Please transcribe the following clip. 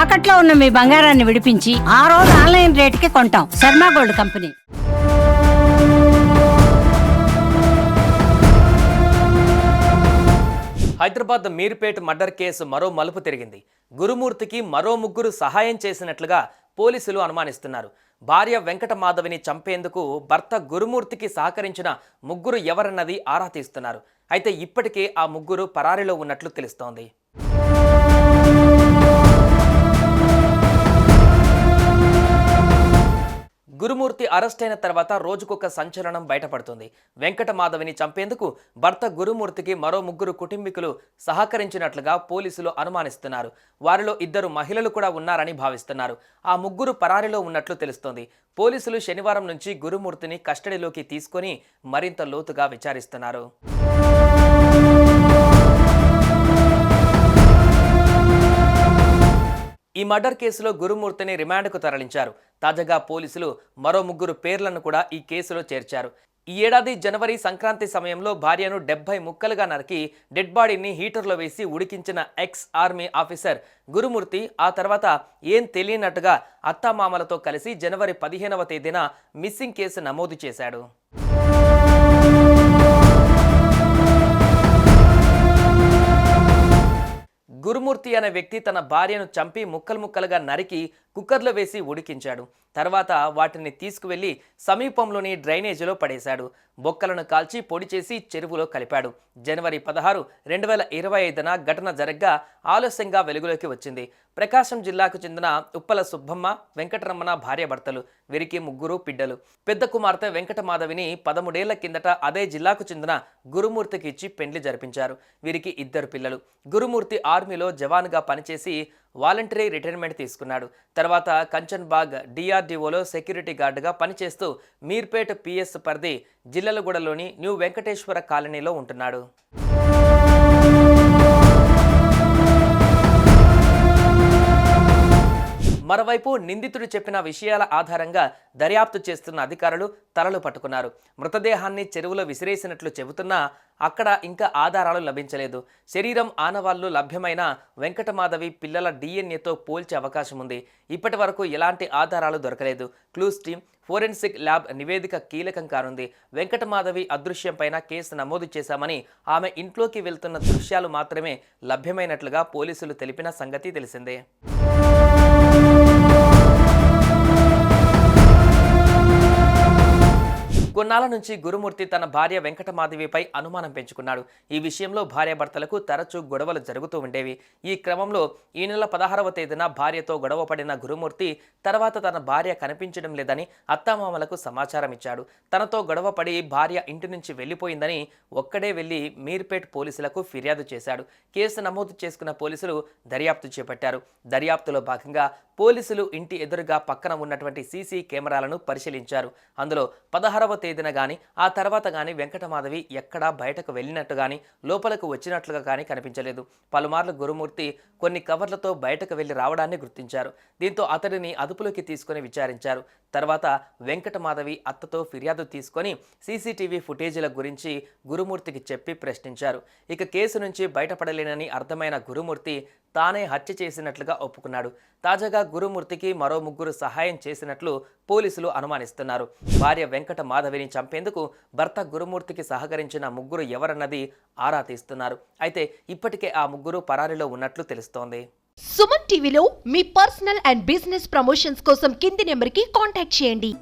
తాకట్లో ఉన్న మీ బంగారాన్ని విడిపించి ఆ రోజు ఆన్లైన్ రేటుకి కొంటాం. Sharma gold company. Hyderabad Meerpet murder case మరో మలుపు తిరిగింది. గురుమూర్తికి మరో ముగ్గురు సహాయం చేసినట్లుగా పోలీసులు అనుమానిస్తున్నారు. భార్య వెంకట మాధవిని చంపేందుకు భర్త గురుమూర్తికి సహకరించిన ముగ్గురు ఎవరన్నది ఆరా తీస్తున్నారు. అయితే ఇప్పటికే ఆ ముగ్గురు పరారీలో ఉన్నట్లు తెలుస్తోంది. గురుమూర్తి అరెస్ట్ అయిన తర్వాత రోజుకొక సంచలనం బయటపడుతుంది. వెంకట మాధవిని చంపేందుకు భర్త గురుమూర్తికి మరో ముగ్గురు కుటుంబీకులు సహకరించినట్లుగా పోలీసులు అనుమానిస్తున్నారు. వారిలో 2 మహిళలు కూడా ఉన్నారని భావిస్తున్నారు. ఆ ముగ్గురు పరారీలో ఉన్నట్లు తెలుస్తోంది. పోలీసులు శనివారం నుంచి గురుమూర్తిని కస్టడీలోకి తీసుకొని మరింత లోతుగా విచారిస్తున్నారు. ఈ మర్డర్ కేసులో గురుమూర్తిని రిమాండ్కు తరలించారు. తాజాగా పోలీసులు మరో ముగ్గురు పేర్లను కూడా ఈ కేసులో చేర్చారు. ఈ ఏడాది జనవరి సంక్రాంతి సమయంలో భార్యను 70 ముక్కలుగా నరికి డెడ్ బాడీని హీటర్లో వేసి ఉడికించిన ఎక్స్ ఆర్మీ ఆఫీసర్ గురుమూర్తి ఆ తర్వాత ఏం తెలియనట్టుగా అత్తామామలతో కలిసి జనవరి 15వ తేదీన మిస్సింగ్ కేసు నమోదు చేశాడు. గురుమూర్తి అనే వ్యక్తి తన భార్యను చంపి ముక్కలుగా నరికి కుక్కర్లో వేసి ఉడికించాడు. తర్వాత వాటిని తీసుకువెళ్లి సమీపంలోని డ్రైనేజీలో పడేశాడు. బొక్కలను కాల్చి పొడి చేసి చెరువులో కలిపాడు. జనవరి 16, 2025న ఘటన జరగ్గా ఆలస్యంగా వెలుగులోకి వచ్చింది. ప్రకాశం జిల్లాకు చెందిన ఉప్పల సుబ్బమ్మ, వెంకటరమణ భార్యాభర్తలు. వీరికి ముగ్గురు బిడ్డలు. పెద్ద కుమార్తె వెంకట మాధవిని 13 ఏళ్ల కిందట అదే జిల్లాకు చెందిన గురుమూర్తికి ఇచ్చి పెండ్లి జరిపించారు. వీరికి 2 పిల్లలు. గురుమూర్తి ఆర్మీలో జవాన్గా పనిచేసి వాలంటరీ రిటైర్మెంట్ తీసుకున్నాడు. తర్వాత కంచన్బాగ్ డిఆర్డీఓలో సెక్యూరిటీ గార్డుగా పనిచేస్తూ మీర్పేట్ పిఎస్ పరిధి జిల్లలగూడలోని న్యూ వెంకటేశ్వర కాలనీలో ఉంటున్నాడు. మరోవైపు నిందితుడు చెప్పిన విషయాల ఆధారంగా దర్యాప్తు చేస్తున్న అధికారులు తలలు పట్టుకున్నారు. మృతదేహాన్ని చెరువులో విసిరేసినట్లు చెబుతున్నా అక్కడ ఇంకా ఆధారాలు లభించలేదు. శరీరం ఆనవాళ్లు లభ్యమైన వెంకటమాధవి పిల్లల డిఎన్ఏతో పోల్చే అవకాశం ఉంది. ఇప్పటి వరకు ఎలాంటి ఆధారాలు దొరకలేదు. క్లూస్ టీమ్, ఫోరెన్సిక్ ల్యాబ్ నివేదిక కీలకం కానుంది. వెంకటమాధవి అదృశ్యంపైన కేసు నమోదు చేశామని, ఆమె ఇంట్లోకి వెళ్తున్న దృశ్యాలు మాత్రమే లభ్యమైనట్లుగా పోలీసులు తెలిపిన సంగతి తెలిసిందే. కొన్నాళ్ల నుంచి గురుమూర్తి తన భార్య వెంకటమాధవిపై అనుమానం పెంచుకున్నాడు. ఈ విషయంలో భార్యాభర్తలకు తరచూ గొడవలు జరుగుతూ ఉండేవి. ఈ క్రమంలో ఈ నెల 16వ తేదీన భార్యతో గొడవ పడిన గురుమూర్తి తర్వాత తన భార్య కనిపించడం లేదని అత్తామామలకు సమాచారం ఇచ్చాడు. తనతో గొడవ పడి భార్య ఇంటి నుంచి వెళ్లిపోయిందని ఒక్కడే వెళ్లి మీర్పేట్ పోలీసులకు ఫిర్యాదు చేశాడు. కేసు నమోదు చేసుకున్న పోలీసులు దర్యాప్తు చేపట్టారు. దర్యాప్తులో భాగంగా పోలీసులు ఇంటి ఎదురుగా పక్కన ఉన్నటువంటి సీసీ కెమెరాలను పరిశీలించారు. అందులో 16వ తేదీన గాని ఆ తర్వాత గాని వెంకటమాధవి ఎక్కడా బయటకు వెళ్ళినట్టు గాని లోపలకు వచ్చినట్లుగా గాని కనిపించలేదు. పలుమార్లు గురుమూర్తి కొన్ని కవర్లతో బయటకు వెళ్లి రావడాన్ని గుర్తించారు. దీంతో అతడిని అదుపులోకి తీసుకుని విచారించారు. తర్వాత వెంకటమాధవి అత్తతో ఫిర్యాదు తీసుకొని సీసీటీవీ ఫుటేజీల గురించి గురుమూర్తికి చెప్పి ప్రశ్నించారు. ఇక కేసు నుంచి బయటపడలేనని అర్థమైన గురుమూర్తి తానే హత్య చేసినట్లుగా ఒప్పుకున్నాడు. తాజాగా గురుమూర్తికి మరో ముగ్గురు సహాయం చేసినట్లు పోలీసులు అనుమానిస్తున్నారు. భార్య వెంకట మాధవిని చంపేందుకు భర్త గురుమూర్తికి సహకరించిన ముగ్గురు ఎవరన్నది ఆరా తీస్తున్నారు. అయితే ఇప్పటికే ఆ ముగ్గురు పరారీలో ఉన్నట్లు తెలుస్తోంది. సుమన్ టీవీలో మీ పర్సనల్ అండ్ బిజినెస్ ప్రమోషన్స్ కోసం కింది నెంబర్కి కాంటాక్ట్ చేయండి.